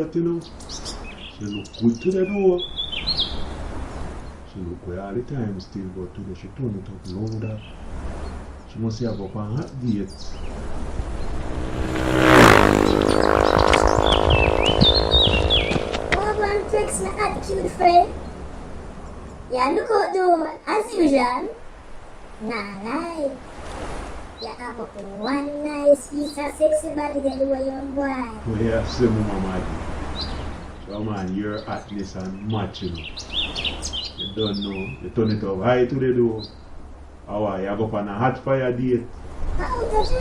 that, you know. She look good to the door. She look good all the time still, but today she turned it up louder. She must have up on hot dates. Oh, one text my attitude, friend. Yeah, look out though, as usual. Nah, lie. You have up one nice piece of sexy body that you young boy. Oh, yeah, say, Mama. So, man, your hotness and match, you know. You don't know. You turn it up high to the door. How are you? You go up on a hot fire date. How does you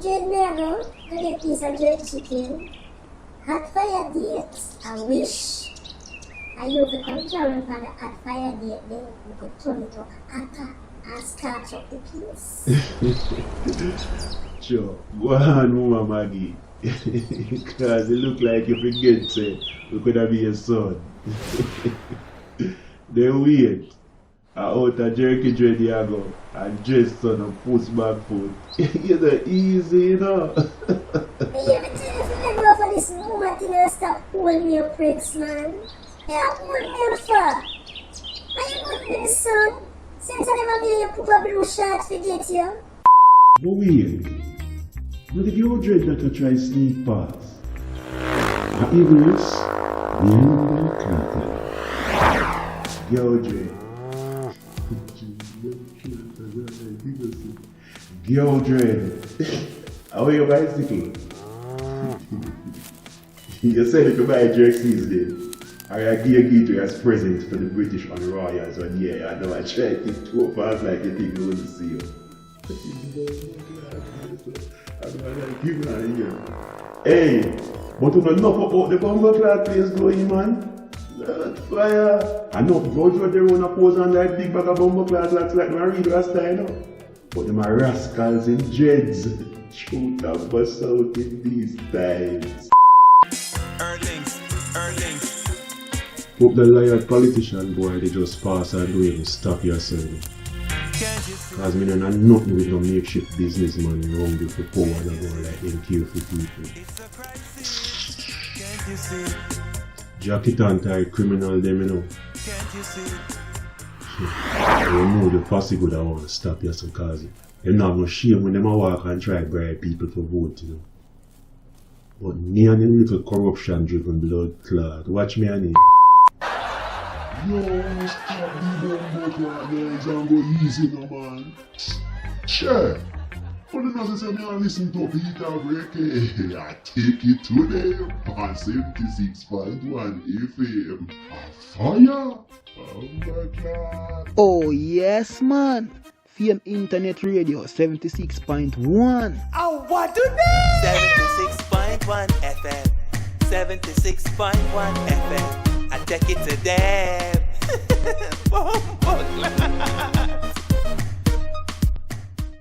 dread me ago? I get a piece of dread chicken. Hot fire date. I wish. I used to come down on the hot fire date there. You could turn it up hotter and scratch up the place. Sure. Go on, Mama Maggie. Because it look like you forget, say, we could have been a son. Then wait. Out a jerky dread you go and dress son and push back foot. It's easy, you know. Hey, every time if you go for this moment, you know, stop holding me up, pricks, man. Yeah, hold me up for. And you put me in the sun. Since I never made you put a blue shirt to get you. But wait. What if you dread that to try sneak past? And even this, behind the curtain. Yo, Dread. Yo, Dread. How are your bicycle? You said if you buy jerseys then. I give you as presents for the British and Royals, and yeah, I know I tried to two of us like you think we want to see you. I don't like you, man. Hey, but you don't know about the bomber clad place going, man. That fire. I know George they run a pose on that big bag of bomber clad looks like my real rasta, you know. But them are rascals in dreads. Shoot and bust out in these times. Earnings. Hope the liar politician boy they just pass and do it stop yourself. Cause me don't know nothing with no makeshift businessman around you for power and go like them careful people. Jacket and tie criminal them, you know. You know the possible that want to stop you some cause them not no shame when them a walk and try bribe people for vote, you know. But me and them little corruption driven blood clot, watch me and him. Yo, stop the bomber guys and go easy no man. Sure. But the nurse say me and listen to Peter Prekkeh. I take it today on 76.1 FM. A fire. Oh my God. Oh yes man. FAIM Internet Radio 76.1. Oh, what do they? 76.1 FM. 76.1 FM. I take it to them. Bomba class.